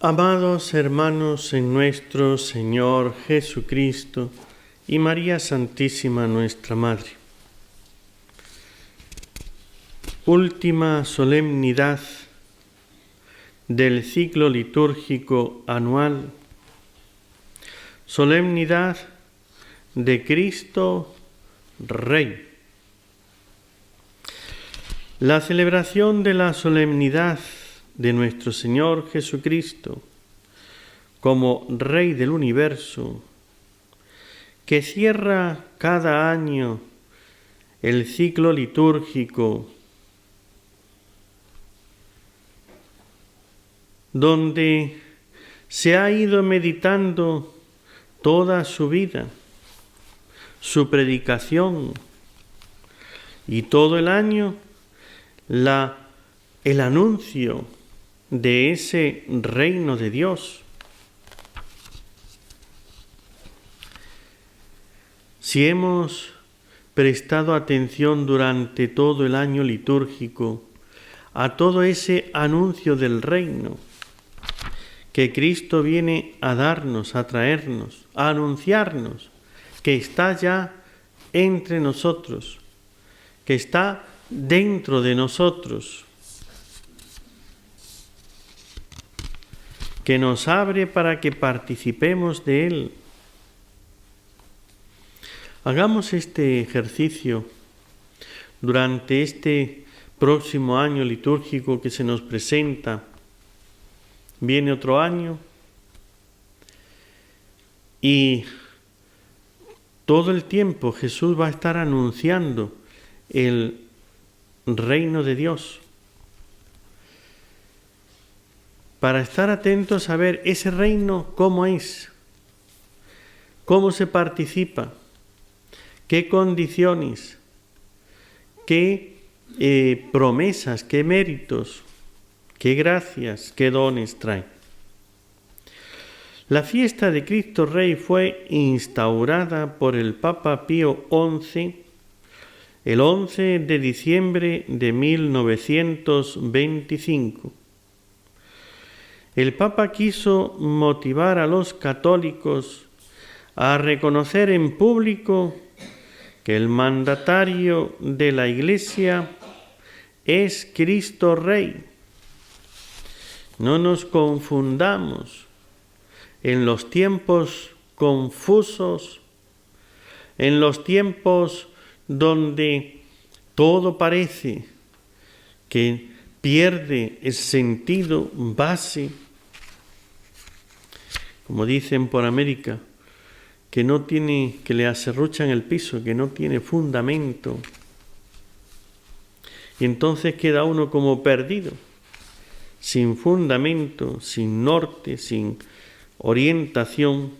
Amados hermanos en nuestro Señor Jesucristo y María Santísima nuestra Madre, última solemnidad del ciclo litúrgico anual, solemnidad de Cristo Rey. La celebración de la solemnidad de nuestro Señor Jesucristo como Rey del universo, que cierra cada año el ciclo litúrgico, donde se ha ido meditando toda su vida, su predicación, y todo el año el anuncio de ese reino de Dios. Si hemos prestado atención durante todo el año litúrgico a todo ese anuncio del reino que Cristo viene a darnos, a traernos, a anunciarnos, que está ya entre nosotros, que está dentro de nosotros, que nos abre para que participemos de Él. Hagamos este ejercicio durante este próximo año litúrgico que se nos presenta. Viene otro año y todo el tiempo Jesús va a estar anunciando el reino de Dios, para estar atentos a ver ese reino cómo es, cómo se participa, qué condiciones, qué promesas, qué méritos, qué gracias, qué dones trae. La fiesta de Cristo Rey fue instaurada por el Papa Pío XI el 11 de diciembre de 1925. El Papa quiso motivar a los católicos a reconocer en público que el mandatario de la Iglesia es Cristo Rey. No nos confundamos en los tiempos confusos, en los tiempos donde todo parece que pierde el sentido base, como dicen por América, que le aserruchan el piso, que no tiene fundamento. Y entonces queda uno como perdido, sin fundamento, sin norte, sin orientación.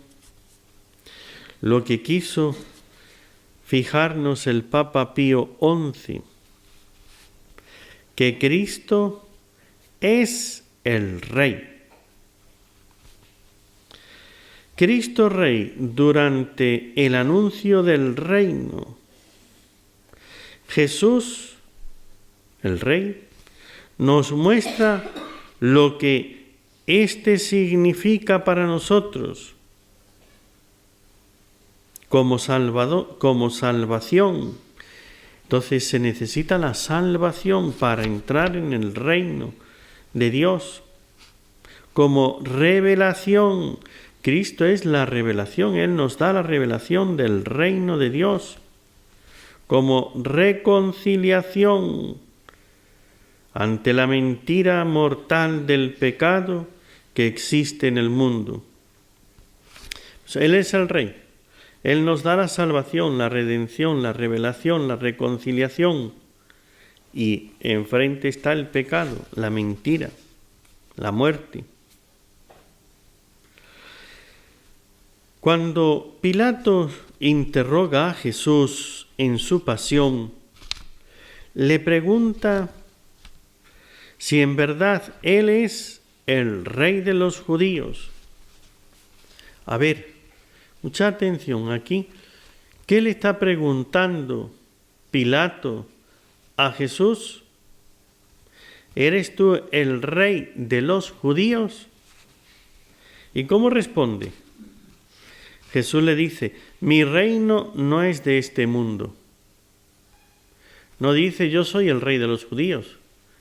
Lo que quiso fijarnos el Papa Pío XI, que Cristo es el Rey. Cristo Rey, durante el anuncio del reino, Jesús, el Rey, nos muestra lo que éste significa para nosotros como salvación. Entonces se necesita la salvación para entrar en el reino de Dios. Como revelación, Cristo es la revelación, Él nos da la revelación del reino de Dios. Como reconciliación ante la mentira mortal del pecado que existe en el mundo. Él es el Rey. Él nos da la salvación, la redención, la revelación, la reconciliación. Y enfrente está el pecado, la mentira, la muerte. Cuando Pilato interroga a Jesús en su pasión, le pregunta si en verdad Él es el Rey de los judíos. A ver, mucha atención aquí. ¿Qué le está preguntando Pilato a Jesús? ¿Eres tú el rey de los judíos? ¿Y cómo responde? Jesús le dice, mi reino no es de este mundo. No dice, yo soy el rey de los judíos.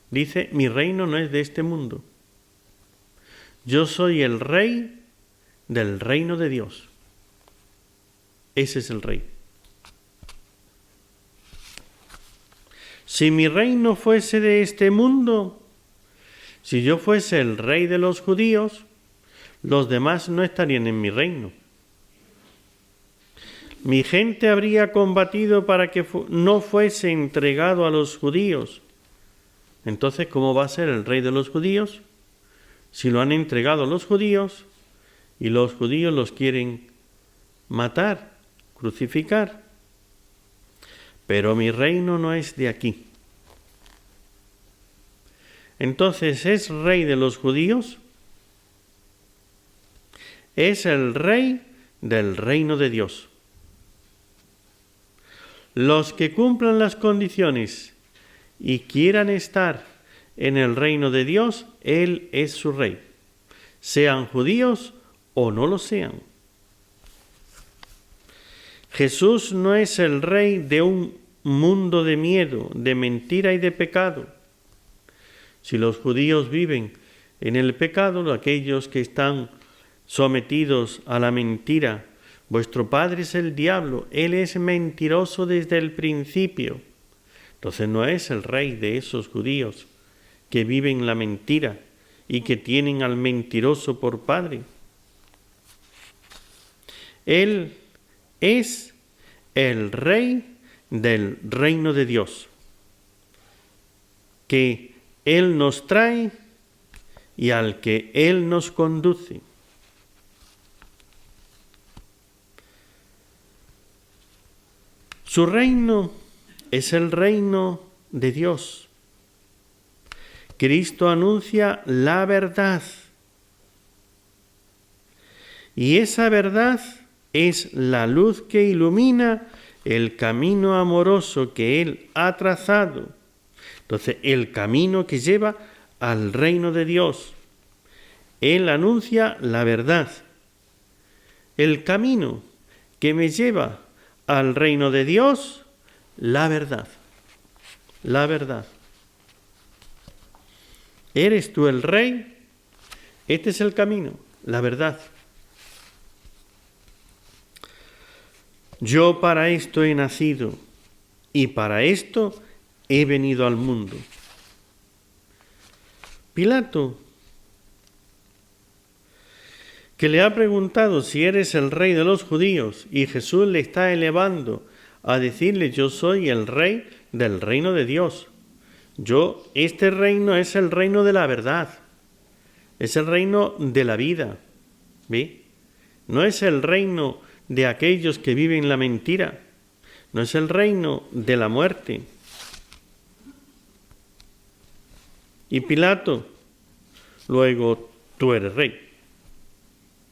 Dice, mi reino no es de este mundo. Yo soy el rey del reino de Dios. Ese es el rey. Si mi reino fuese de este mundo, si yo fuese el rey de los judíos, los demás no estarían en mi reino. Mi gente habría combatido para que no fuese entregado a los judíos. Entonces, ¿cómo va a ser el rey de los judíos? Si lo han entregado a los judíos y los judíos los quieren matar, crucificar. Pero mi reino no es de aquí. Entonces, ¿es rey de los judíos? Es el rey del reino de Dios. Los que cumplan las condiciones y quieran estar en el reino de Dios, Él es su rey, sean judíos o no lo sean. Jesús no es el rey de un mundo de miedo, de mentira y de pecado. Si los judíos viven en el pecado, aquellos que están sometidos a la mentira, vuestro padre es el diablo, él es mentiroso desde el principio. Entonces no es el rey de esos judíos que viven la mentira y que tienen al mentiroso por padre. Él es el rey del reino de Dios, que Él nos trae y al que Él nos conduce. Su reino es el reino de Dios. Cristo anuncia la verdad. Y esa verdad es la luz que ilumina el camino amoroso que Él ha trazado. Entonces, el camino que lleva al reino de Dios. Él anuncia la verdad. El camino que me lleva al reino de Dios, la verdad. La verdad. ¿Eres tú el rey? Este es el camino, la verdad. Yo para esto he nacido y para esto he venido al mundo. Pilato, que le ha preguntado si eres el rey de los judíos, y Jesús le está elevando a decirle, yo soy el rey del reino de Dios. Este reino es el reino de la verdad, es el reino de la vida, ¿ve? No es el reino de aquellos que viven la mentira, no es el reino de la muerte. Y Pilato, luego, tú eres rey.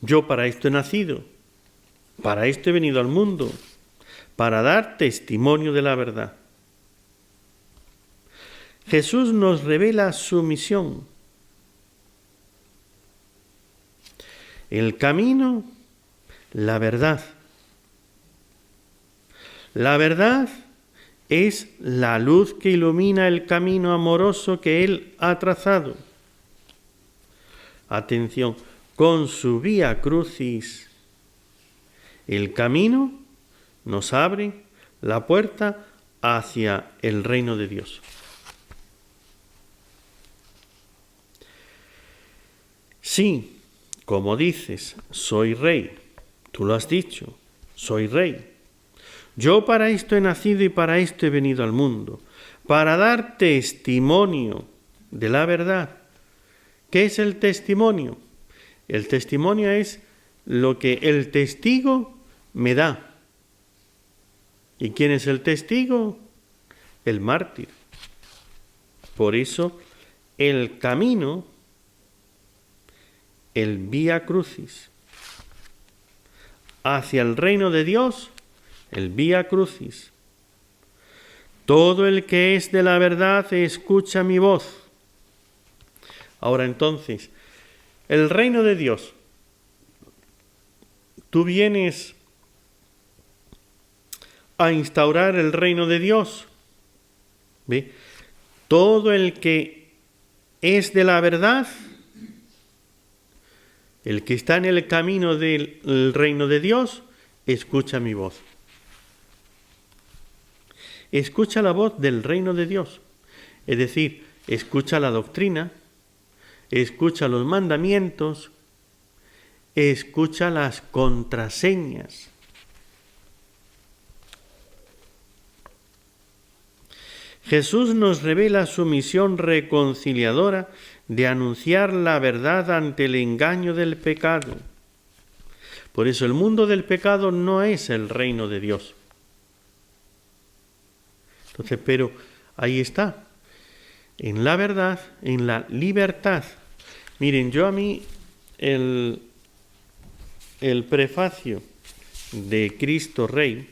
Yo para esto he nacido, para esto he venido al mundo, para dar testimonio de la verdad. Jesús nos revela su misión. El camino, la verdad. La verdad es la luz que ilumina el camino amoroso que Él ha trazado. Atención, con su vía crucis, el camino nos abre la puerta hacia el reino de Dios. Sí, como dices, soy rey, tú lo has dicho, soy rey. Yo para esto he nacido y para esto he venido al mundo, para dar testimonio de la verdad. ¿Qué es el testimonio? El testimonio es lo que el testigo me da. ¿Y quién es el testigo? El mártir. Por eso el camino, el vía crucis, hacia el reino de Dios, el vía crucis. Todo el que es de la verdad escucha mi voz. Ahora entonces, el reino de Dios, tú vienes a instaurar el reino de Dios. ¿Ve? Todo el que es de la verdad, el que está en el camino del reino de Dios, escucha mi voz. Escucha la voz del reino de Dios. Es decir, escucha la doctrina, escucha los mandamientos, escucha las contraseñas. Jesús nos revela su misión reconciliadora de anunciar la verdad ante el engaño del pecado. Por eso el mundo del pecado no es el reino de Dios. Entonces, pero ahí está, en la verdad, en la libertad. Miren, yo a mí el prefacio de Cristo Rey,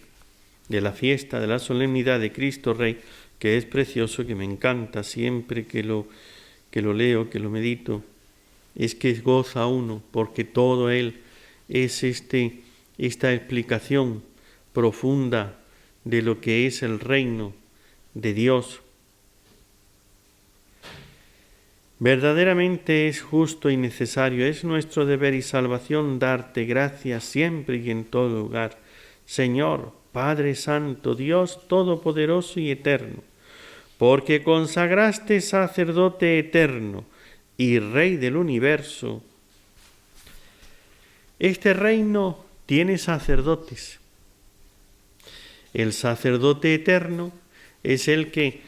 de la fiesta, de la solemnidad de Cristo Rey, que es precioso, que me encanta siempre que lo leo, que lo medito, es que goza uno, porque todo él es esta explicación profunda de lo que es el reino de Dios. Verdaderamente es justo y necesario, es nuestro deber y salvación darte gracias siempre y en todo lugar, Señor, Padre Santo, Dios Todopoderoso y Eterno, porque consagraste sacerdote eterno y Rey del universo. Este reino tiene sacerdotes. El sacerdote eterno es el que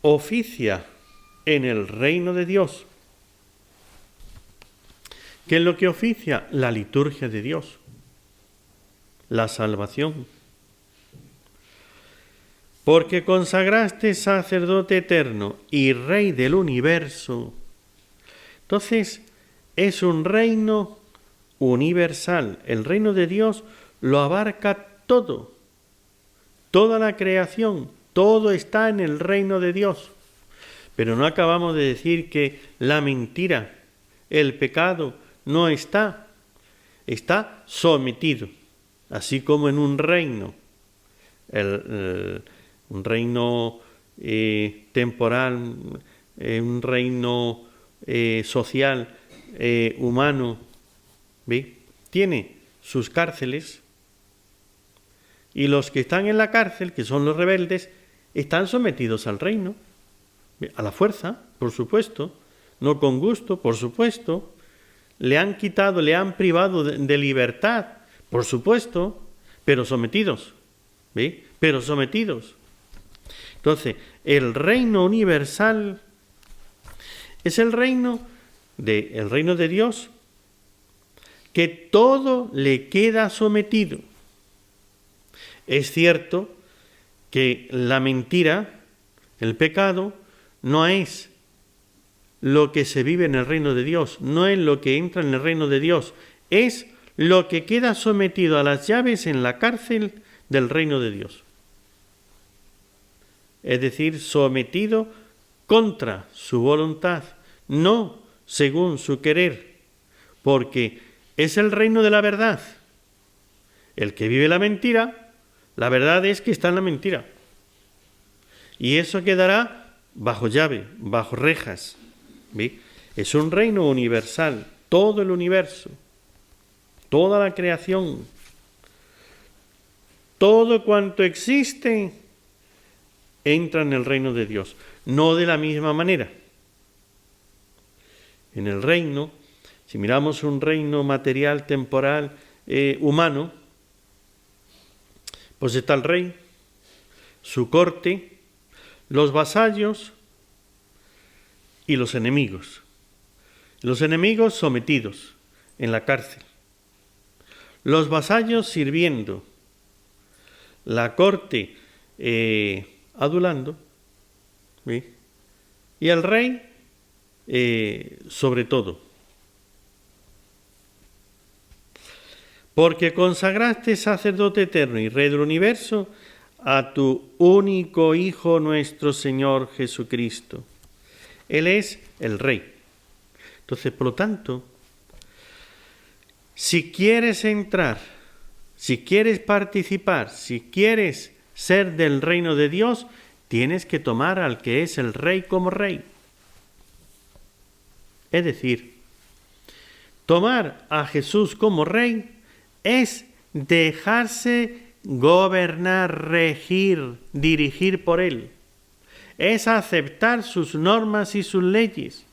oficia en el reino de Dios. ¿Qué es lo que oficia? La liturgia de Dios, la salvación. Porque consagraste sacerdote eterno y Rey del universo. Entonces, es un reino universal. El reino de Dios lo abarca todo. Toda la creación, todo está en el reino de Dios. Pero no acabamos de decir que la mentira, el pecado, no está. Está sometido, así como en un reino. Un reino temporal, un reino social, humano, ¿ve? Tiene sus cárceles y los que están en la cárcel, que son los rebeldes, están sometidos al reino, a la fuerza, por supuesto, no con gusto, por supuesto, le han quitado, le han privado de libertad, por supuesto, pero sometidos, ¿ve? Pero sometidos. Entonces, el reino universal es el reino de Dios, que todo le queda sometido. Es cierto que la mentira, el pecado, no es lo que se vive en el reino de Dios, no es lo que entra en el reino de Dios, es lo que queda sometido a las llaves en la cárcel del reino de Dios. Es decir, sometido contra su voluntad, no según su querer, porque es el reino de la verdad. El que vive la mentira, la verdad es que está en la mentira. Y eso quedará bajo llave, bajo rejas. ¿Ve? Es un reino universal, todo el universo, toda la creación, todo cuanto existe entra en el reino de Dios, no de la misma manera. En el reino, si miramos un reino material, temporal, humano, pues está el rey, su corte, los vasallos y los enemigos. Los enemigos sometidos en la cárcel, los vasallos sirviendo, la corte adulando, ¿sí? Y el rey sobre todo. Porque consagraste sacerdote eterno y Rey del universo a tu único Hijo nuestro Señor Jesucristo. Él es el Rey. Entonces, por lo tanto, Si quieres entrar, si quieres participar, si quieres ser del reino de Dios, tienes que tomar al que es el Rey como Rey. Es decir, tomar a Jesús como Rey es dejarse gobernar, regir, dirigir por Él. Es aceptar sus normas y sus leyes.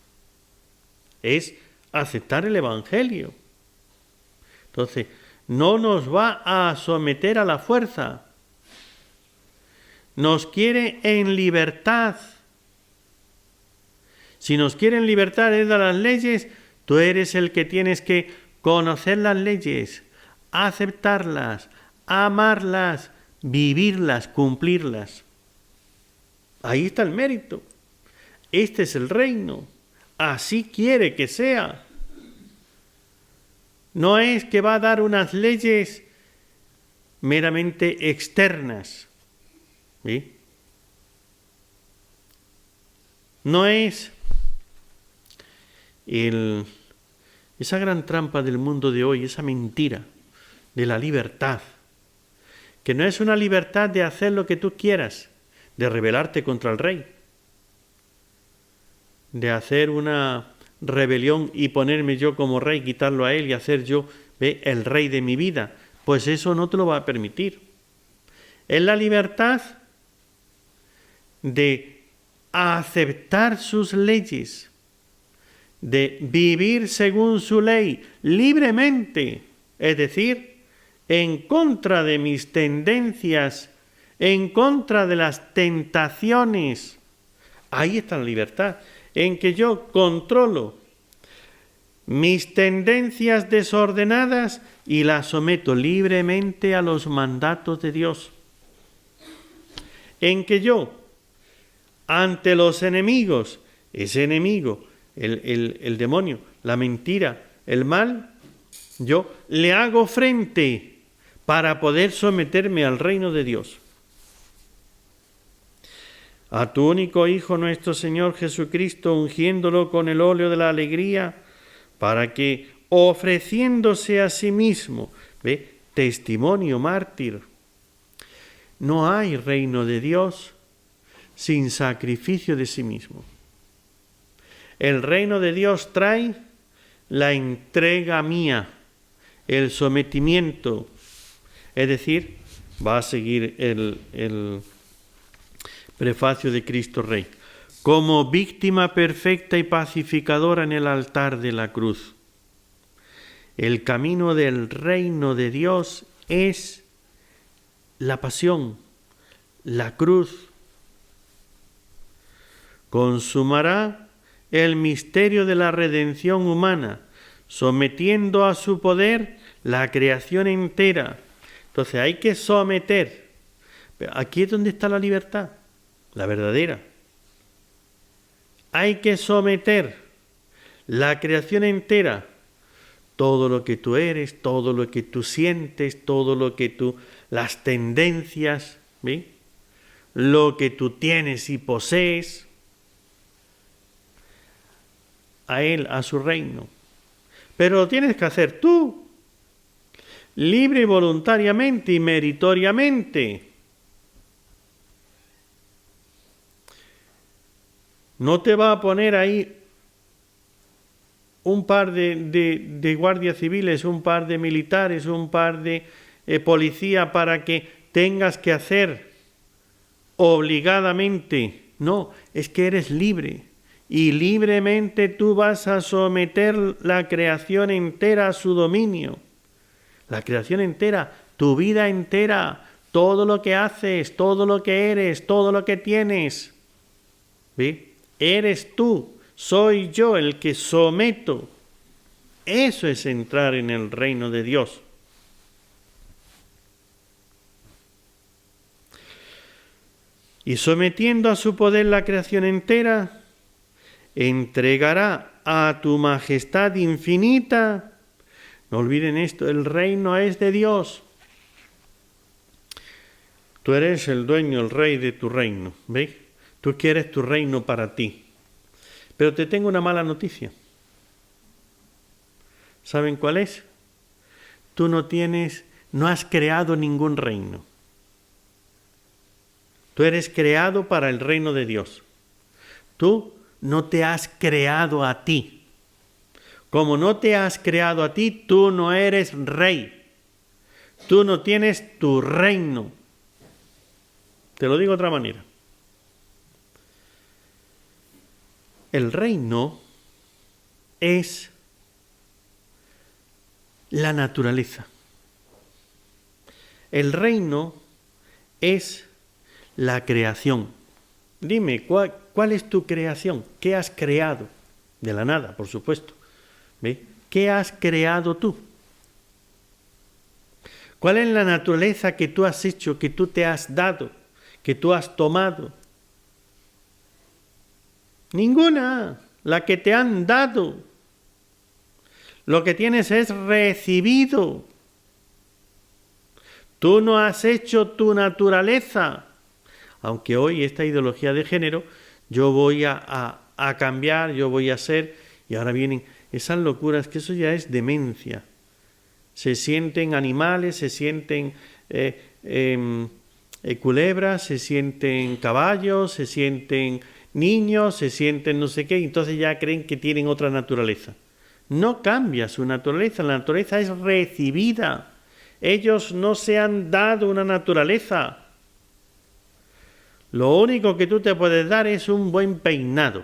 Es aceptar el Evangelio. Entonces, no nos va a someter a la fuerza. Nos quiere en libertad. Si nos quiere en libertad de las leyes, tú eres el que tienes que conocer las leyes, aceptarlas, amarlas, vivirlas, cumplirlas. Ahí está el mérito. Este es el reino. Así quiere que sea. No es que va a dar unas leyes meramente externas. ¿Sí? No es esa gran trampa del mundo de hoy, esa mentira de la libertad, que no es una libertad de hacer lo que tú quieras, de rebelarte contra el rey, de hacer una rebelión y ponerme yo como rey, quitarlo a él y hacer yo el rey de mi vida. Pues eso no te lo va a permitir. Es la libertad de aceptar sus leyes, de vivir según su ley libremente, es decir, en contra de mis tendencias, en contra de las tentaciones. Ahí está la libertad, en que yo controlo mis tendencias desordenadas y las someto libremente a los mandatos de Dios. En que yo, ante los enemigos, ese enemigo, el demonio, la mentira, el mal, yo le hago frente para poder someterme al reino de Dios. A tu único Hijo, nuestro Señor Jesucristo, ungiéndolo con el óleo de la alegría, para que, ofreciéndose a sí mismo, testimonio mártir, no hay reino de Dios sin sacrificio de sí mismo. El reino de Dios trae la entrega mía, el sometimiento, es decir, va a seguir el prefacio de Cristo Rey, como víctima perfecta y pacificadora en el altar de la cruz. El camino del reino de Dios es la pasión, la cruz. Consumará el misterio de la redención humana, sometiendo a su poder la creación entera. Entonces hay que someter. Aquí es donde está la libertad, la verdadera. Hay que someter la creación entera, todo lo que tú eres, todo lo que tú sientes, todo lo que tú, las tendencias, ¿sí? Lo que tú tienes y posees, a Él, a su reino. Pero lo tienes que hacer tú, libre y voluntariamente y meritoriamente. No te va a poner ahí un par de guardias civiles, un par de militares, un par de policía para que tengas que hacer obligadamente. No, es que eres libre. Y libremente tú vas a someter la creación entera a su dominio. La creación entera, tu vida entera, todo lo que haces, todo lo que eres, todo lo que tienes. ¿Sí? Eres tú, soy yo el que someto. Eso es entrar en el reino de Dios. Y sometiendo a su poder la creación entera, entregará a tu majestad infinita. No olviden esto, el reino es de Dios. Tú eres el dueño, el rey de tu reino, ¿veis? Tú quieres tu reino para ti. Pero te tengo una mala noticia. ¿Saben cuál es? tú no has creado ningún reino. Tú eres creado para el reino de Dios. Tú no te has creado a ti. Como no te has creado a ti, tú no eres rey. Tú no tienes tu reino. Te lo digo de otra manera. El reino es la naturaleza. El reino es la creación. Dime, ¿cuál es tu creación? ¿Qué has creado? De la nada, por supuesto. ¿Ve? ¿Qué has creado tú? ¿Cuál es la naturaleza que tú has hecho, que tú te has dado, que tú has tomado? Ninguna, la que te han dado. Lo que tienes es recibido. Tú no has hecho tu naturaleza. Aunque hoy esta ideología de género, yo voy a cambiar, yo voy a ser, y ahora vienen esas locuras, que eso ya es demencia. Se sienten animales, se sienten culebras, se sienten caballos, se sienten niños, se sienten no sé qué, y entonces ya creen que tienen otra naturaleza. No cambia su naturaleza, la naturaleza es recibida. Ellos no se han dado una naturaleza. Lo único que tú te puedes dar es un buen peinado,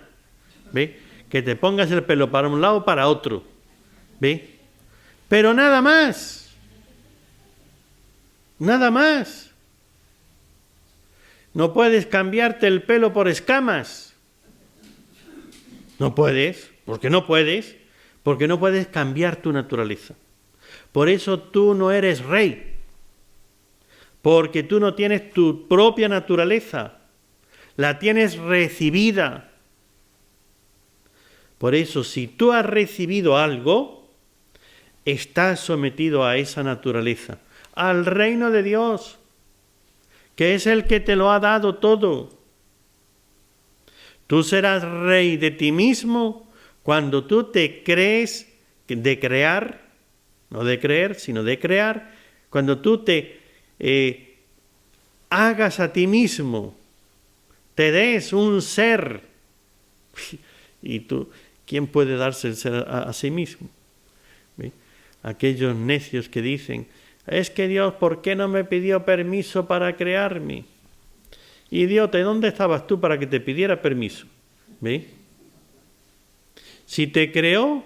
¿ve? Que te pongas el pelo para un lado o para otro, ¿ve? Pero nada más. Nada más. No puedes cambiarte el pelo por escamas. No puedes, porque no puedes cambiar tu naturaleza. Por eso tú no eres rey, porque tú no tienes tu propia naturaleza, la tienes recibida. Por eso, si tú has recibido algo, estás sometido a esa naturaleza, al reino de Dios, que es el que te lo ha dado todo. Tú serás rey de ti mismo cuando tú te crees de crear, no de creer, sino de crear, cuando tú te hagas a ti mismo, te des un ser. Y tú, ¿quién puede darse el ser a sí mismo? ¿Ve? Aquellos necios que dicen, es que Dios, ¿por qué no me pidió permiso para crearme? Idiota, ¿dónde estabas tú para que te pidiera permiso? ¿Ve? Si te creó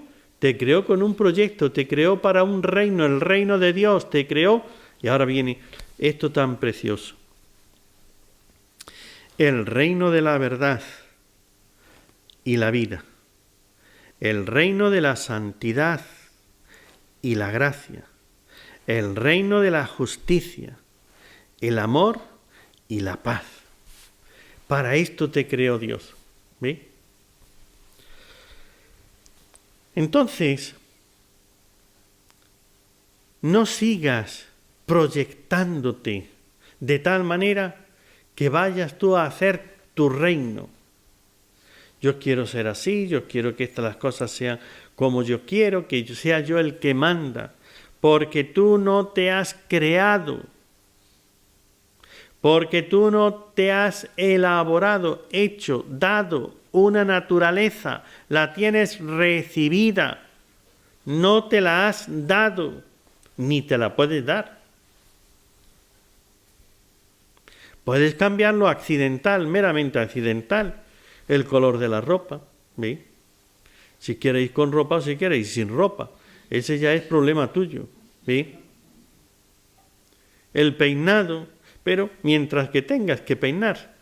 con un proyecto, te creó para un reino, el reino de Dios, te creó. Y ahora viene esto tan precioso. El reino de la verdad y la vida. El reino de la santidad y la gracia. El reino de la justicia, el amor y la paz. Para esto te creó Dios. ¿Ve? Entonces, no sigas proyectándote de tal manera que vayas tú a hacer tu reino. Yo quiero ser así, yo quiero que las cosas sean como yo quiero, que sea yo el que manda, porque tú no te has creado, porque tú no te has elaborado, hecho, dado una naturaleza, la tienes recibida, no te la has dado, ni te la puedes dar. Puedes cambiarlo accidental, meramente accidental, el color de la ropa, ¿ve? Si quieres ir con ropa o si quieres ir sin ropa, ese ya es problema tuyo, ¿ve? El peinado, pero mientras que tengas que peinar,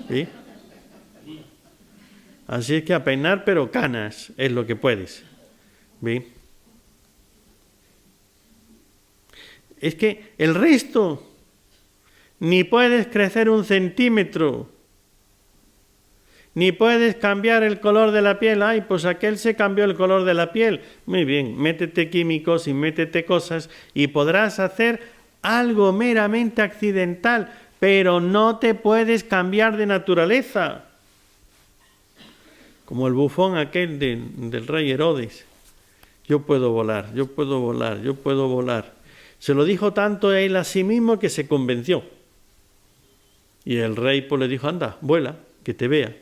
¿ve? Así es que a peinar, pero canas es lo que puedes, ¿ve? Es que el resto, ni puedes crecer 1 centímetro, ni puedes cambiar el color de la piel. Ay, pues aquel se cambió el color de la piel. Muy bien, métete químicos y métete cosas y podrás hacer algo meramente accidental, pero no te puedes cambiar de naturaleza. Como el bufón aquel del rey Herodes. Yo puedo volar, yo puedo volar, yo puedo volar. Se lo dijo tanto a él a sí mismo que se convenció. Y el rey pues le dijo, anda, vuela, que te vea.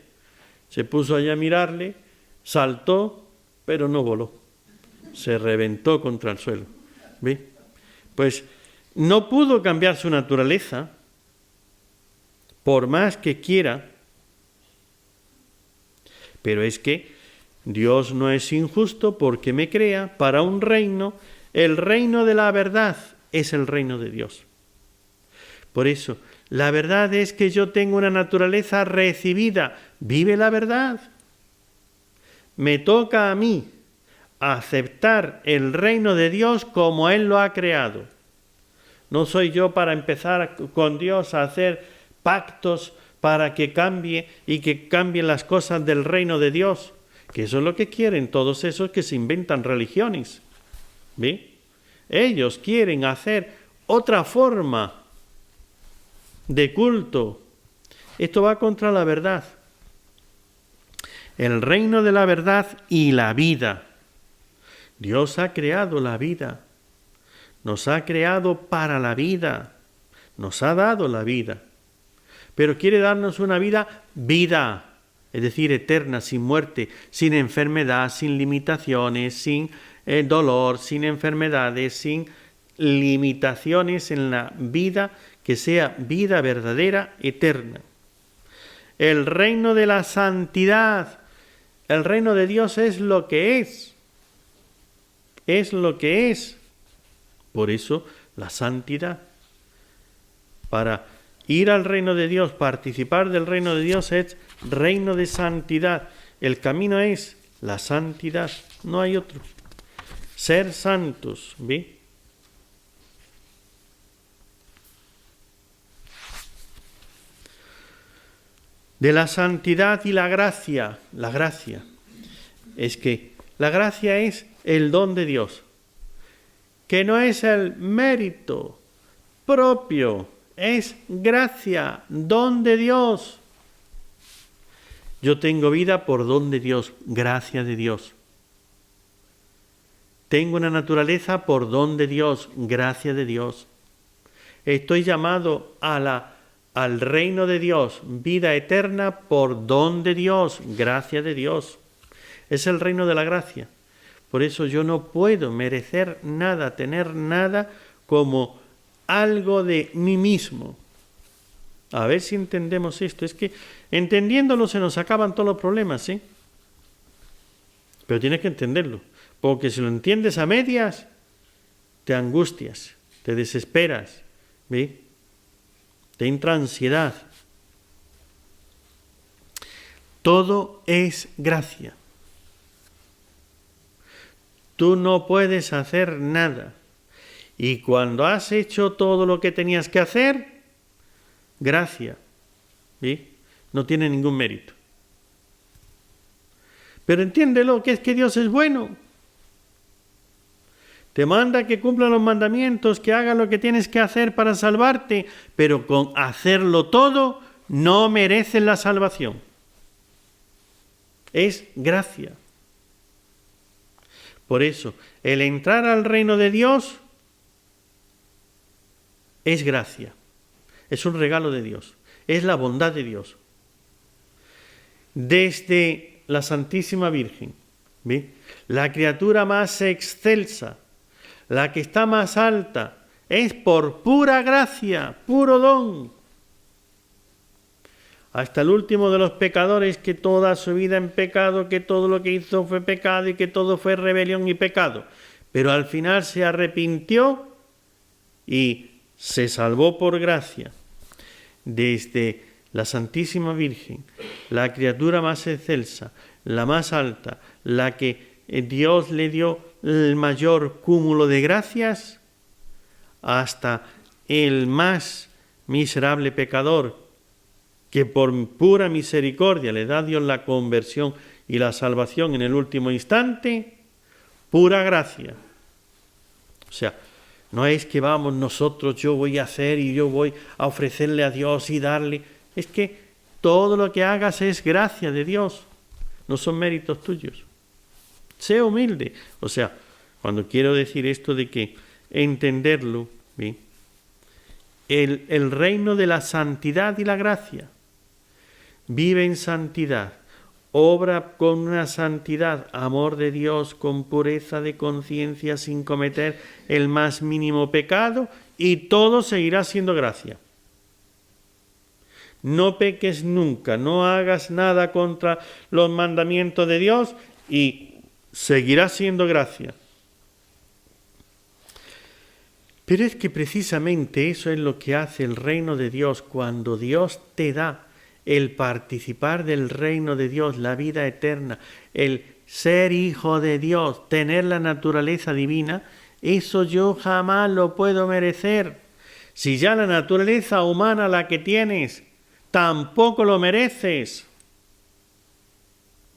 Se puso allá a mirarle, saltó, pero no voló. Se reventó contra el suelo. ¿Ve? Pues no pudo cambiar su naturaleza, por más que quiera, pero es que Dios no es injusto porque me crea para un reino. El reino de la verdad es el reino de Dios. Por eso, la verdad es que yo tengo una naturaleza recibida. Vive la verdad. Me toca a mí aceptar el reino de Dios como Él lo ha creado. No soy yo para empezar con Dios a hacer pactos para que cambie y que cambien las cosas del reino de Dios. Que eso es lo que quieren todos esos que se inventan religiones. ¿Ve? Ellos quieren hacer otra forma de culto. Esto va contra la verdad. El reino de la verdad y la vida. Dios ha creado la vida. Nos ha creado para la vida. Nos ha dado la vida. Pero quiere darnos una vida, es decir, eterna, sin muerte, sin enfermedad, sin limitaciones, sin dolor, sin enfermedades, sin limitaciones en la vida, que sea vida verdadera, eterna. El reino de la santidad, el reino de Dios es lo que es lo que es. Por eso la santidad. Para ir al reino de Dios, participar del reino de Dios es reino de santidad. El camino es la santidad, no hay otro. Ser santos, ¿ve? De la santidad y la gracia es que la gracia es el don de Dios, que no es el mérito propio, es gracia, don de Dios. Yo tengo vida por don de Dios, gracia de Dios. Tengo una naturaleza por don de Dios, gracia de Dios. Estoy llamado al reino de Dios, vida eterna por don de Dios, gracia de Dios. Es el reino de la gracia. Por eso yo no puedo merecer nada, tener nada como algo de mí mismo. A ver si entendemos esto. Es que entendiéndolo se nos acaban todos los problemas, ¿sí? Pero tienes que entenderlo. Porque si lo entiendes a medias, te angustias, te desesperas, ¿ve? Te entra ansiedad. Todo es gracia. Tú no puedes hacer nada. Y cuando has hecho todo lo que tenías que hacer, gracia, ¿sí? No tiene ningún mérito. Pero entiéndelo, que es que Dios es bueno. Te manda que cumpla los mandamientos, que haga lo que tienes que hacer para salvarte, pero con hacerlo todo no mereces la salvación. Es gracia. Por eso, el entrar al reino de Dios es gracia, es un regalo de Dios, es la bondad de Dios. Desde la Santísima Virgen, ¿ve? La criatura más excelsa, la que está más alta, es por pura gracia, puro don. Hasta el último de los pecadores, que toda su vida en pecado, que todo lo que hizo fue pecado y que todo fue rebelión y pecado. Pero al final se arrepintió y se salvó por gracia. Desde la Santísima Virgen, la criatura más excelsa, la más alta, la que Dios le dio el mayor cúmulo de gracias, hasta el más miserable pecador, que por pura misericordia le da a Dios la conversión y la salvación en el último instante, pura gracia. O sea, no es que vamos nosotros, yo voy a hacer y yo voy a ofrecerle a Dios y darle. Es que todo lo que hagas es gracia de Dios, no son méritos tuyos. Sé humilde. O sea, cuando quiero decir esto de que entenderlo, ¿Ve? El reino de la santidad y la gracia. Vive en santidad, obra con una santidad, amor de Dios, con pureza de conciencia, sin cometer el más mínimo pecado, y todo seguirá siendo gracia. No peques nunca, no hagas nada contra los mandamientos de Dios y seguirá siendo gracia. Pero es que precisamente eso es lo que hace el reino de Dios cuando Dios te da el participar del reino de Dios, la vida eterna, el ser hijo de Dios, tener la naturaleza divina. Eso yo jamás lo puedo merecer. Si ya la naturaleza humana la que tienes, tampoco lo mereces.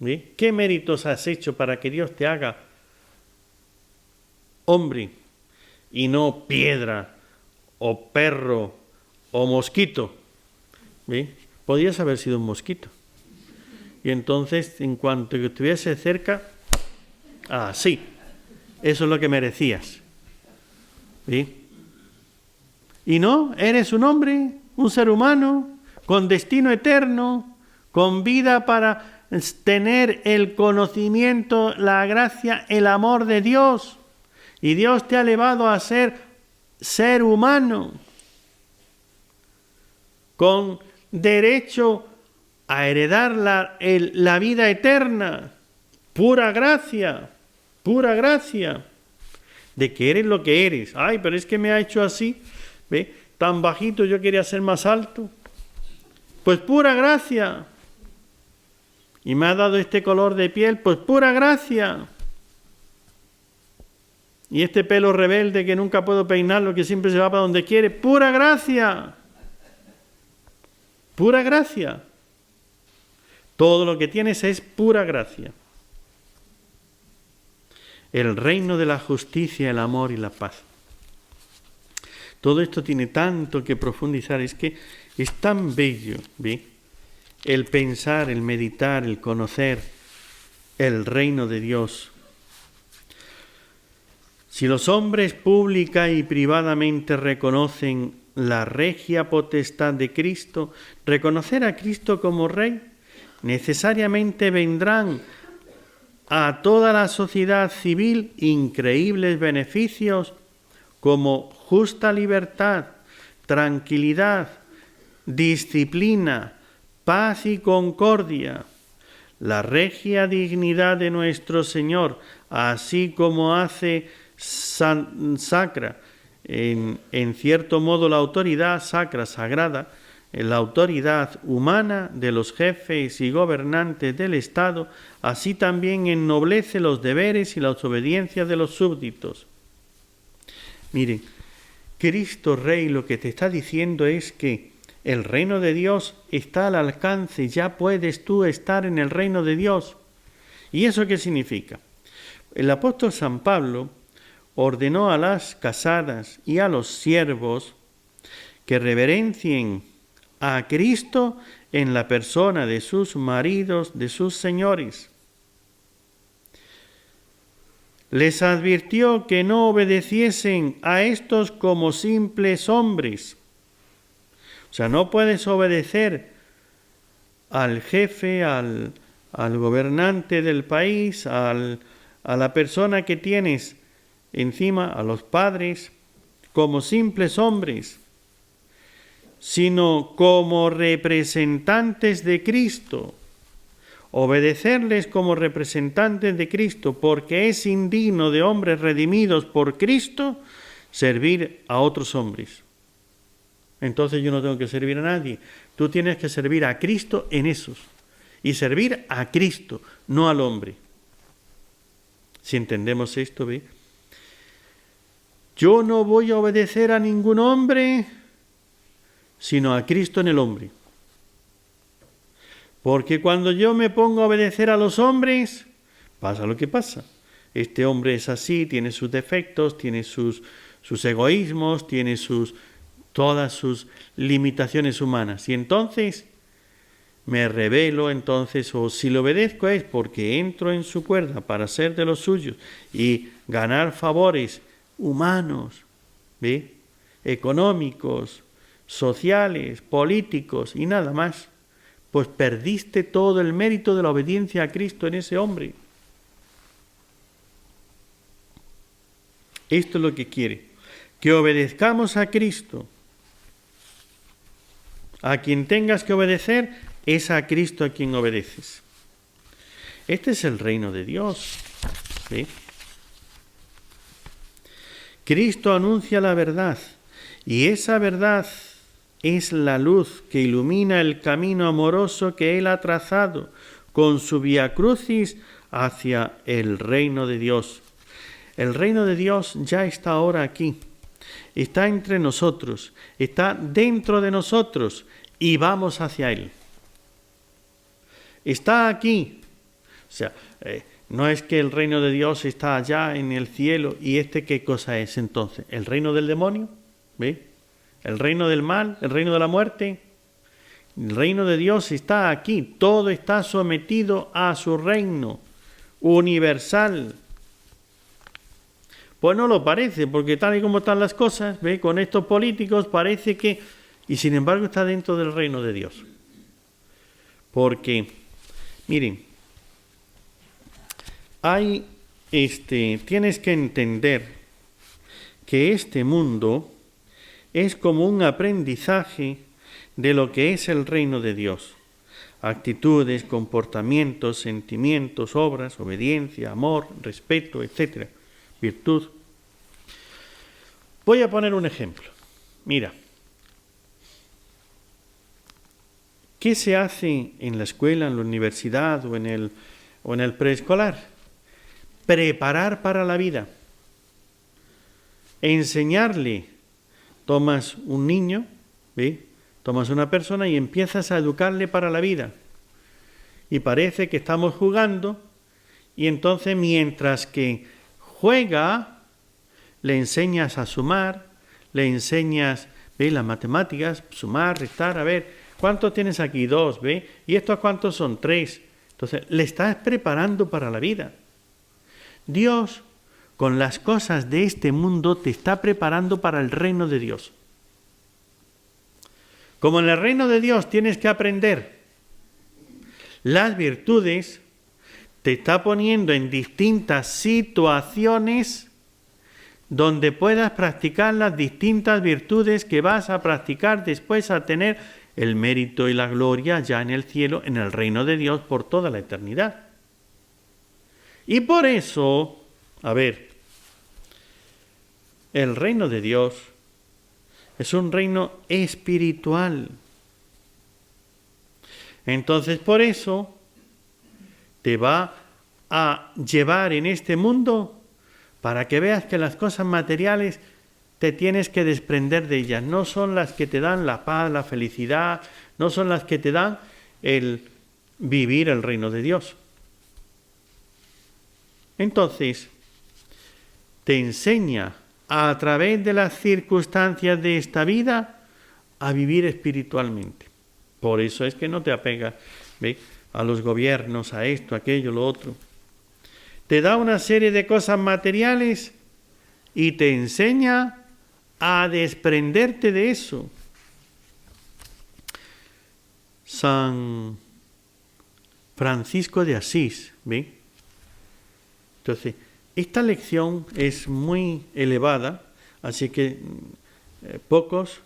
¿Sí? ¿Qué méritos has hecho para que Dios te haga hombre y no piedra o perro o mosquito? ¿Sí? Podías haber sido un mosquito. Y entonces, en cuanto que estuviese cerca, sí, eso es lo que merecías. ¿Sí? Y no, eres un hombre, un ser humano, con destino eterno, con vida para tener el conocimiento, la gracia, el amor de Dios. Y Dios te ha elevado a ser humano, con derecho a heredar la vida eterna. Pura gracia, de que eres lo que eres. Ay, pero es que me ha hecho así, ¿ve? Tan bajito, yo quería ser más alto. Pues pura gracia. Y me ha dado este color de piel, pues pura gracia. Y este pelo rebelde que nunca puedo peinarlo, que siempre se va para donde quiere, pura gracia. Pura gracia. Todo lo que tienes es pura gracia. El reino de la justicia, el amor y la paz. Todo esto tiene tanto que profundizar, es que es tan bello, ¿ve? El pensar, el meditar, el conocer el reino de Dios. Si los hombres pública y privadamente reconocen la regia potestad de Cristo, reconocer a Cristo como Rey, necesariamente vendrán a toda la sociedad civil increíbles beneficios como justa libertad, tranquilidad, disciplina, paz y concordia. La regia dignidad de nuestro Señor, así como hace sacra, en cierto modo la autoridad sacra, sagrada, la autoridad humana de los jefes y gobernantes del Estado, así también ennoblece los deberes y las obediencias de los súbditos. Miren, Cristo Rey lo que te está diciendo es que el reino de Dios está al alcance, ya puedes tú estar en el reino de Dios. ¿Y eso qué significa? El apóstol San Pablo ordenó a las casadas y a los siervos que reverencien a Cristo en la persona de sus maridos, de sus señores. Les advirtió que no obedeciesen a estos como simples hombres. O sea, no puedes obedecer al jefe, al gobernante del país, a la persona que tienes encima, a los padres, como simples hombres, sino como representantes de Cristo. Obedecerles como representantes de Cristo, porque es indigno de hombres redimidos por Cristo servir a otros hombres. Entonces yo no tengo que servir a nadie. Tú tienes que servir a Cristo en esos. Y servir a Cristo, no al hombre. Si entendemos esto, ¿ve? Yo no voy a obedecer a ningún hombre, sino a Cristo en el hombre. Porque cuando yo me pongo a obedecer a los hombres, pasa lo que pasa. Este hombre es así, tiene sus defectos, tiene sus egoísmos, tiene todas sus limitaciones humanas. Y entonces me rebelo, o si le obedezco es porque entro en su cuerda para ser de los suyos y ganar favores humanos, ¿ve? económicos, sociales, políticos y nada más, pues perdiste todo el mérito de la obediencia a Cristo en ese hombre. Esto es lo que quiere, que obedezcamos a Cristo. A quien tengas que obedecer es a Cristo a quien obedeces. Este es el reino de Dios. ¿Sí? Cristo anuncia la verdad y esa verdad es la luz que ilumina el camino amoroso que Él ha trazado con su vía crucis hacia el reino de Dios. El reino de Dios ya está ahora aquí, está entre nosotros, está dentro de nosotros y vamos hacia Él. Está aquí. O sea, no es que el reino de Dios está allá en el cielo y ¿qué cosa es entonces? ¿El reino del demonio? ¿Ve? ¿El reino del mal? ¿El reino de la muerte? El reino de Dios está aquí, todo está sometido a su reino universal. Pues no lo parece, porque tal y como están las cosas, ¿ve? Con estos políticos parece que... Y sin embargo está dentro del reino de Dios. Porque, miren, tienes que entender que este mundo es como un aprendizaje de lo que es el reino de Dios. Actitudes, comportamientos, sentimientos, obras, obediencia, amor, respeto, etc. Virtud. Voy a poner un ejemplo. Mira, ¿qué se hace en la escuela, en la universidad o en el preescolar? Preparar para la vida. Enseñarle. Tomas un niño, ¿ve? Tomas una persona y empiezas a educarle para la vida. Y parece que estamos jugando y entonces mientras que juega, le enseñas a sumar, le enseñas, ¿ve? Las matemáticas, sumar, restar, a ver, ¿cuántos tienes aquí? 2, ¿ve? ¿Y estos cuántos son? 3. Entonces, le estás preparando para la vida. Dios, con las cosas de este mundo, te está preparando para el reino de Dios. Como en el reino de Dios tienes que aprender las virtudes, te está poniendo en distintas situaciones donde puedas practicar las distintas virtudes que vas a practicar después a tener el mérito y la gloria ya en el cielo, en el reino de Dios por toda la eternidad. Y por eso, el reino de Dios es un reino espiritual. Entonces, por eso te va a llevar en este mundo para que veas que las cosas materiales te tienes que desprender de ellas. No son las que te dan la paz, la felicidad, no son las que te dan el vivir el reino de Dios. Entonces, te enseña a través de las circunstancias de esta vida a vivir espiritualmente. Por eso es que no te apegas, ¿ve? A los gobiernos, a esto, aquello, lo otro. Te da una serie de cosas materiales y te enseña a desprenderte de eso. San Francisco de Asís, ¿ve? Entonces, esta lección es muy elevada, así que pocos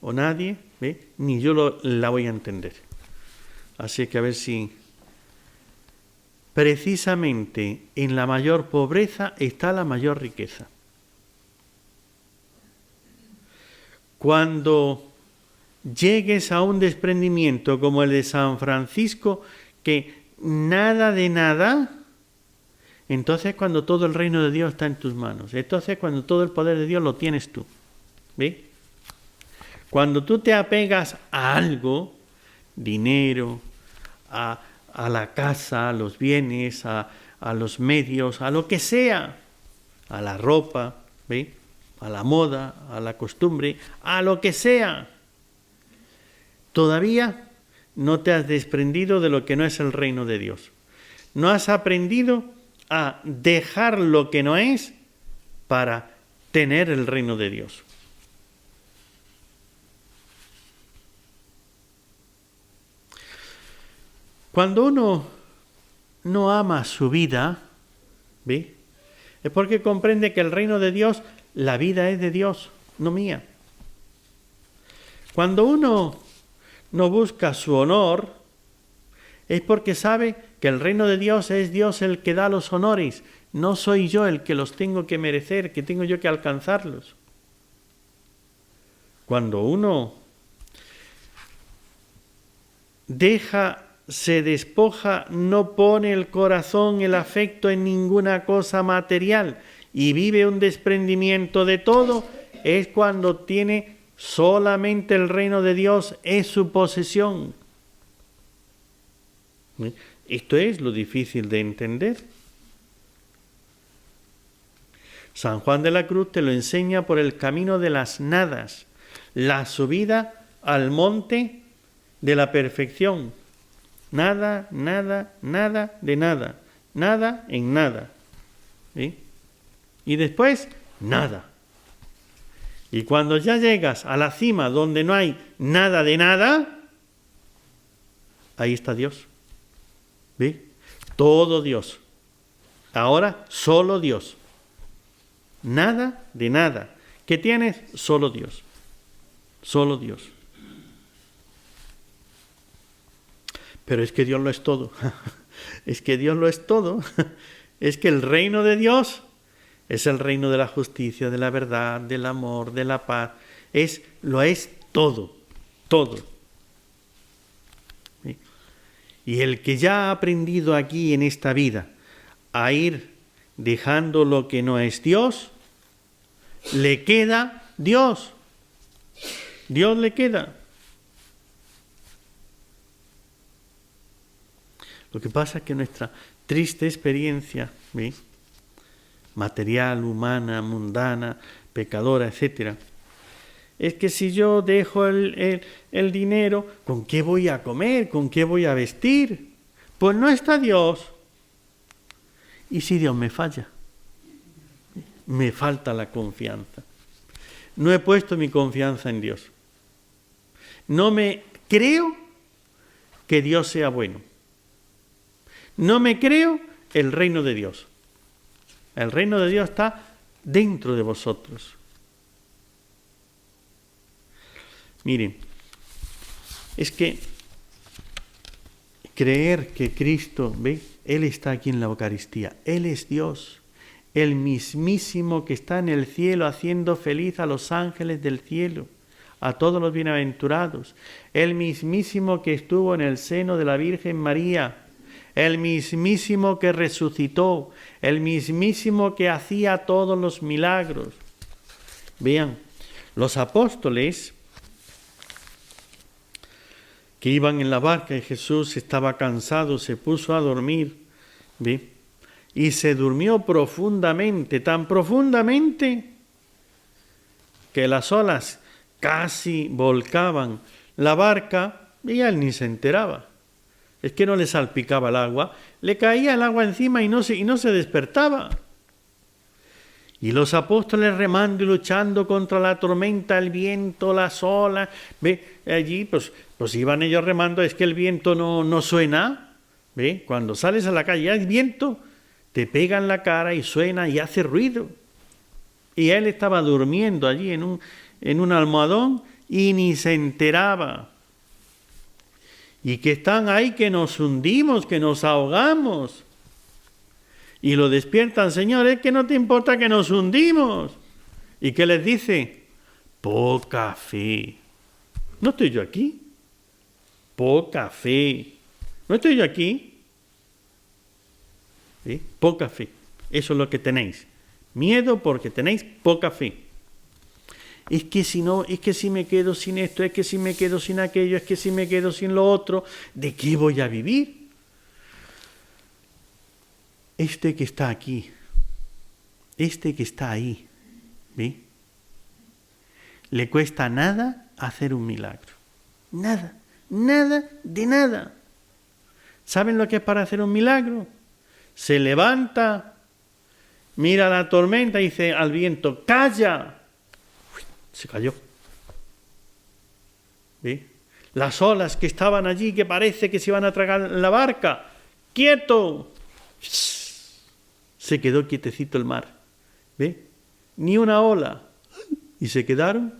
o nadie, ¿ve? Ni yo la voy a entender. Así que a ver si precisamente en la mayor pobreza está la mayor riqueza. Cuando llegues a un desprendimiento como el de San Francisco, que nada de nada, entonces cuando todo el reino de Dios está en tus manos. Entonces cuando todo el poder de Dios lo tienes tú. ¿Ve? Cuando tú te apegas a algo, dinero, a la casa, a los bienes, a los medios, a lo que sea, a la ropa, ¿ve? A la moda, a la costumbre, a lo que sea, todavía no te has desprendido de lo que no es el reino de Dios. No has aprendido a dejar lo que no es para tener el reino de Dios. Cuando uno no ama su vida, ¿ve? Es porque comprende que el reino de Dios, la vida es de Dios, no mía. Cuando uno no busca su honor, es porque sabe que el reino de Dios es Dios el que da los honores, no soy yo el que los tengo que merecer, que tengo yo que alcanzarlos. Cuando uno se despoja, no pone el corazón, el afecto en ninguna cosa material y vive un desprendimiento de todo, es cuando tiene solamente el reino de Dios, es su posesión. Esto es lo difícil de entender. San Juan de la Cruz te lo enseña por el camino de las nadas, la subida al monte de la perfección. Nada, nada, nada de nada. Nada en nada. ¿Sí? Y después, nada. Y cuando ya llegas a la cima donde no hay nada de nada, ahí está Dios. ¿Sí? Todo Dios. Ahora, solo Dios. Nada de nada. ¿Qué tienes? Solo Dios. Solo Dios. Pero es que Dios lo es todo. Es que Dios lo es todo. Es que el reino de Dios es el reino de la justicia, de la verdad, del amor, de la paz. Lo es todo. Todo. ¿Sí? Y el que ya ha aprendido aquí en esta vida a ir dejando lo que no es Dios, le queda Dios. Dios le queda. Lo que pasa es que nuestra triste experiencia, ¿sí?, material, humana, mundana, pecadora, etc., es que si yo dejo el dinero, ¿con qué voy a comer? ¿Con qué voy a vestir? Pues no está Dios. ¿Y si Dios me falla? Me falta la confianza. No he puesto mi confianza en Dios. No me creo que Dios sea bueno. No me creo el reino de Dios. El reino de Dios está dentro de vosotros. Miren, es que creer que Cristo, ¿ve?, Él está aquí en la Eucaristía. Él es Dios, el mismísimo que está en el cielo haciendo feliz a los ángeles del cielo, a todos los bienaventurados. El mismísimo que estuvo en el seno de la Virgen María. El mismísimo que resucitó, el mismísimo que hacía todos los milagros. Vean, los apóstoles que iban en la barca y Jesús estaba cansado, se puso a dormir, ¿ve?, y se durmió profundamente, tan profundamente que las olas casi volcaban la barca y él ni se enteraba. Es que no le salpicaba el agua, le caía el agua encima y no se despertaba. Y los apóstoles remando y luchando contra la tormenta, el viento, las olas, ve, allí pues iban ellos remando, es que el viento no suena, ve, cuando sales a la calle hay viento, te pega en la cara y suena y hace ruido. Y él estaba durmiendo allí en un almohadón y ni se enteraba. Y que están ahí, que nos hundimos, que nos ahogamos. Y lo despiertan, Señor, es que no te importa que nos hundimos. ¿Y qué les dice? Poca fe. ¿No estoy yo aquí? Poca fe. ¿No estoy yo aquí? ¿Sí? Poca fe. Eso es lo que tenéis. Miedo porque tenéis poca fe. Es que si no, es que si me quedo sin esto, es que si me quedo sin aquello, es que si me quedo sin lo otro, ¿de qué voy a vivir? Este que está aquí, este que está ahí, ¿ve?, le cuesta nada hacer un milagro. Nada, nada de nada. ¿Saben lo que es para hacer un milagro? Se levanta, mira la tormenta y dice al viento, ¡calla! Se cayó. ¿Ve? Las olas que estaban allí, que parece que se iban a tragar la barca. ¡Quieto! Se quedó quietecito el mar. ¿Ve? Ni una ola. ¿Y se quedaron?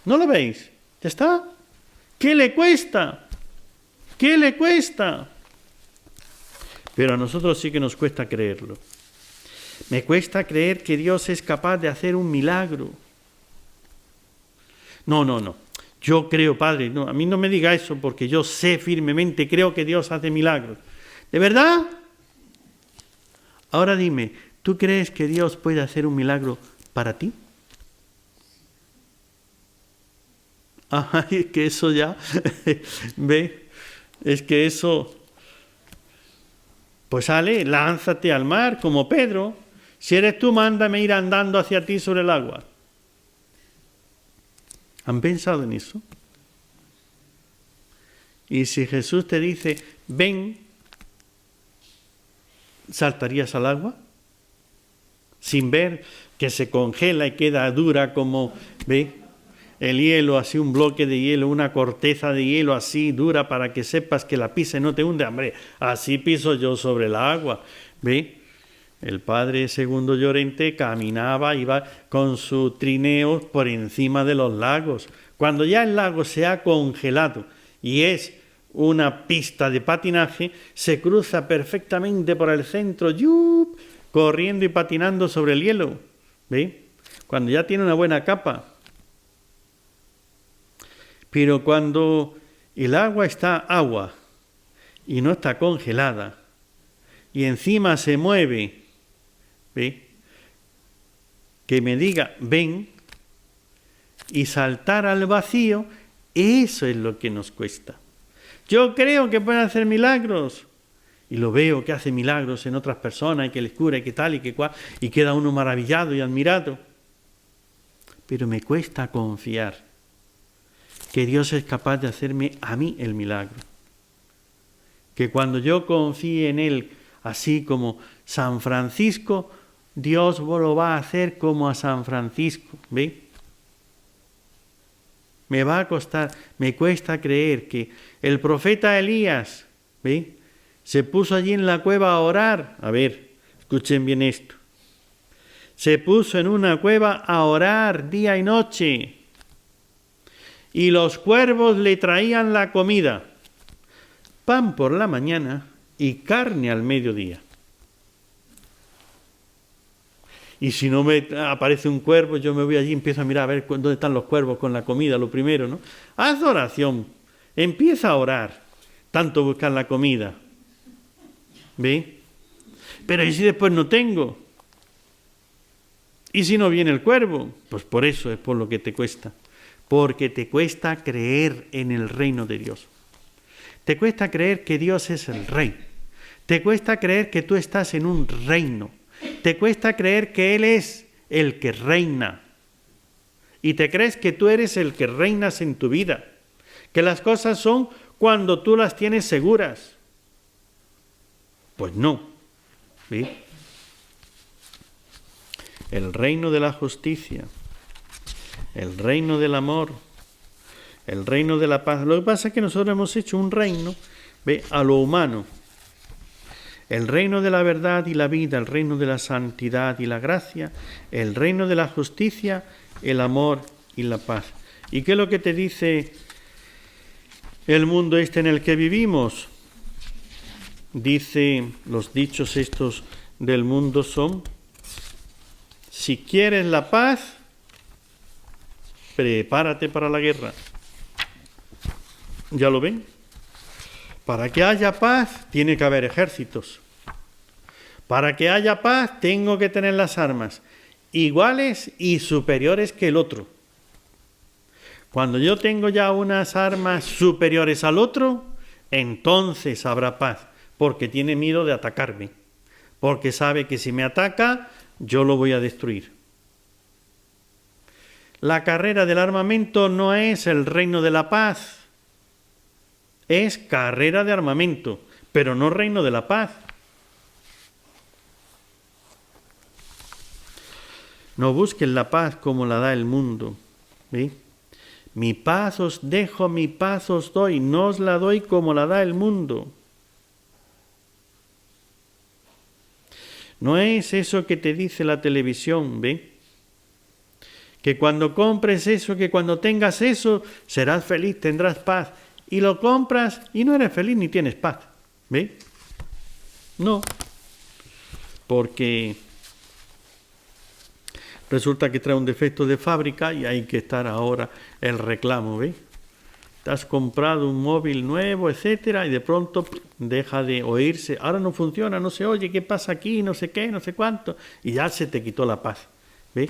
¿No lo veis? ¿Ya está? ¿Qué le cuesta? ¿Qué le cuesta? Pero a nosotros sí que nos cuesta creerlo. Me cuesta creer que Dios es capaz de hacer un milagro. No. Yo creo, Padre, no, a mí no me diga eso porque yo sé firmemente, creo que Dios hace milagros. ¿De verdad? Ahora dime, ¿tú crees que Dios puede hacer un milagro para ti? Ay, es que eso ya, ve, es que eso, pues sale, lánzate al mar como Pedro. Si eres tú, mándame ir andando hacia ti sobre el agua. ¿Han pensado en eso? Y si Jesús te dice, ven, ¿saltarías al agua? Sin ver que se congela y queda dura como, ¿ve? El hielo, así un bloque de hielo, una corteza de hielo así dura para que sepas que la pisa y no te hunde. Hombre, así piso yo sobre el agua, ¿ve? El padre Segundo Llorente caminaba, iba con su trineo por encima de los lagos. Cuando ya el lago se ha congelado y es una pista de patinaje, se cruza perfectamente por el centro, ¡yup!, corriendo y patinando sobre el hielo. ¿Ve? Cuando ya tiene una buena capa. Pero cuando el agua está agua y no está congelada y encima se mueve, ¿ve?, que me diga, ven, y saltar al vacío, eso es lo que nos cuesta. Yo creo que puede hacer milagros, y lo veo que hace milagros en otras personas, y que les cura, y que tal, y que cual, y queda uno maravillado y admirado. Pero me cuesta confiar que Dios es capaz de hacerme a mí el milagro. Que cuando yo confíe en Él, así como San Francisco, Dios lo va a hacer como a San Francisco, ¿ve? Me va a costar, me cuesta creer que el profeta Elías, ¿ve?, se puso allí en la cueva a orar. A ver, escuchen bien esto. Se puso en una cueva a orar día y noche. Y los cuervos le traían la comida. Pan por la mañana y carne al mediodía. Y si no me aparece un cuervo, yo me voy allí y empiezo a mirar a ver dónde están los cuervos con la comida, lo primero, ¿no? Haz oración, empieza a orar, tanto buscar la comida. ¿Ve? Pero ¿y si después no tengo? ¿Y si no viene el cuervo? Pues por eso es por lo que te cuesta. Porque te cuesta creer en el reino de Dios. Te cuesta creer que Dios es el rey. Te cuesta creer que tú estás en un reino. Te cuesta creer que Él es el que reina. Y te crees que tú eres el que reinas en tu vida. Que las cosas son cuando tú las tienes seguras. Pues no. ¿Sí? El reino de la justicia, el reino del amor, el reino de la paz. Lo que pasa es que nosotros hemos hecho un reino, ¿ve?, a lo humano. El reino de la verdad y la vida, el reino de la santidad y la gracia, el reino de la justicia, el amor y la paz. ¿Y qué es lo que te dice el mundo este en el que vivimos? Dice, los dichos estos del mundo son: si quieres la paz, prepárate para la guerra. ¿Ya lo ven? Para que haya paz, tiene que haber ejércitos. Para que haya paz, tengo que tener las armas iguales y superiores que el otro. Cuando yo tengo ya unas armas superiores al otro, entonces habrá paz, porque tiene miedo de atacarme, porque sabe que si me ataca, yo lo voy a destruir. La carrera del armamento no es el reino de la paz, es carrera de armamento, pero no reino de la paz. No busquen la paz como la da el mundo, ¿sí? Mi paz os dejo, mi paz os doy, no os la doy como la da el mundo. No es eso que te dice la televisión, ¿ve? Que cuando compres eso, que cuando tengas eso, serás feliz, tendrás paz. Y lo compras y no eres feliz ni tienes paz, ¿ve? No, porque resulta que trae un defecto de fábrica y hay que estar ahora el reclamo, ¿ve? Te has comprado un móvil nuevo, etcétera, y de pronto deja de oírse. Ahora no funciona, no se oye, ¿qué pasa aquí? No sé qué, no sé cuánto. Y ya se te quitó la paz, ¿ve?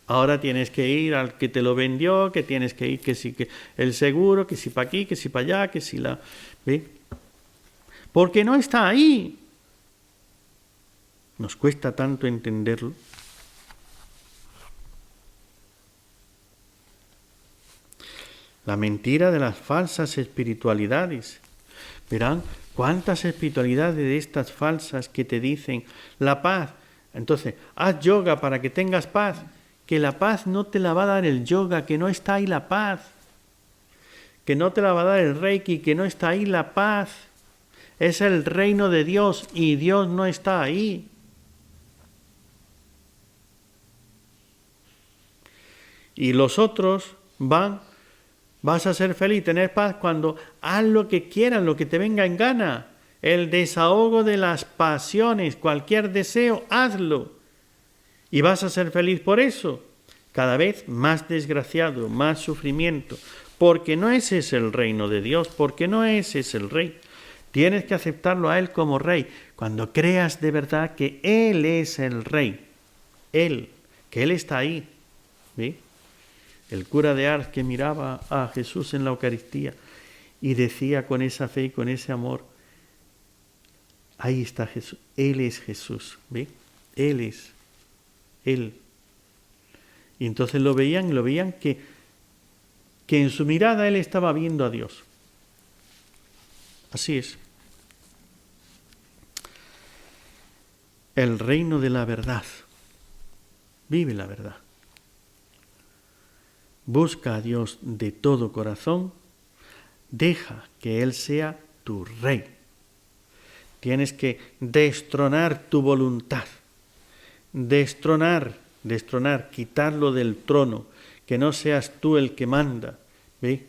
Ahora tienes que ir al que te lo vendió, que tienes que ir, que si que el seguro, que si para aquí, que si para allá, que si la... ¿ve? Porque no está ahí. Nos cuesta tanto entenderlo. La mentira de las falsas espiritualidades. Verán cuántas espiritualidades de estas falsas que te dicen la paz. Entonces, haz yoga para que tengas paz. Que la paz no te la va a dar el yoga, que no está ahí la paz. Que no te la va a dar el reiki, que no está ahí la paz. Es el reino de Dios y Dios no está ahí. Y los otros vas a ser feliz, tener paz cuando haz lo que quieras, lo que te venga en gana. El desahogo de las pasiones, cualquier deseo, hazlo. Y vas a ser feliz por eso. Cada vez más desgraciado, más sufrimiento. Porque no ese es el reino de Dios, porque no ese es el rey. Tienes que aceptarlo a Él como rey. Cuando creas de verdad que Él es el rey. Él, que Él está ahí. ¿Ve? El cura de Ars que miraba a Jesús en la Eucaristía y decía con esa fe y con ese amor, ahí está Jesús, Él es Jesús, ¿ve? Él es, Él. Y entonces lo veían que en su mirada Él estaba viendo a Dios. Así es. El reino de la verdad. Vive la verdad. Busca a Dios de todo corazón, deja que Él sea tu rey. Tienes que destronar tu voluntad, destronar, quitarlo del trono, que no seas tú el que manda, ¿ve?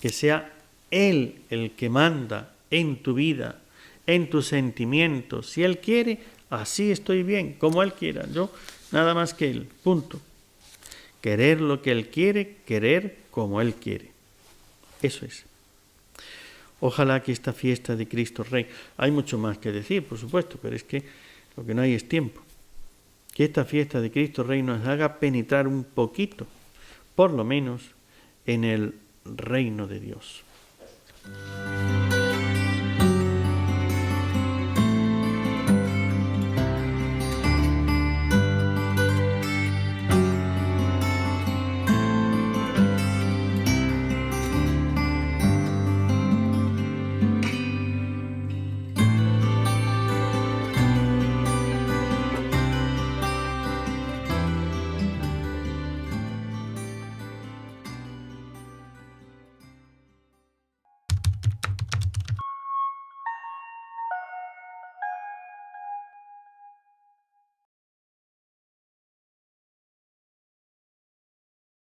Que sea Él el que manda en tu vida, en tus sentimientos. Si Él quiere, así estoy bien, como Él quiera, yo nada más que Él, punto. Querer lo que Él quiere, querer como Él quiere. Eso es. Ojalá que esta fiesta de Cristo Rey, hay mucho más que decir, por supuesto, pero es que lo que no hay es tiempo. Que esta fiesta de Cristo Rey nos haga penetrar un poquito, por lo menos, en el reino de Dios.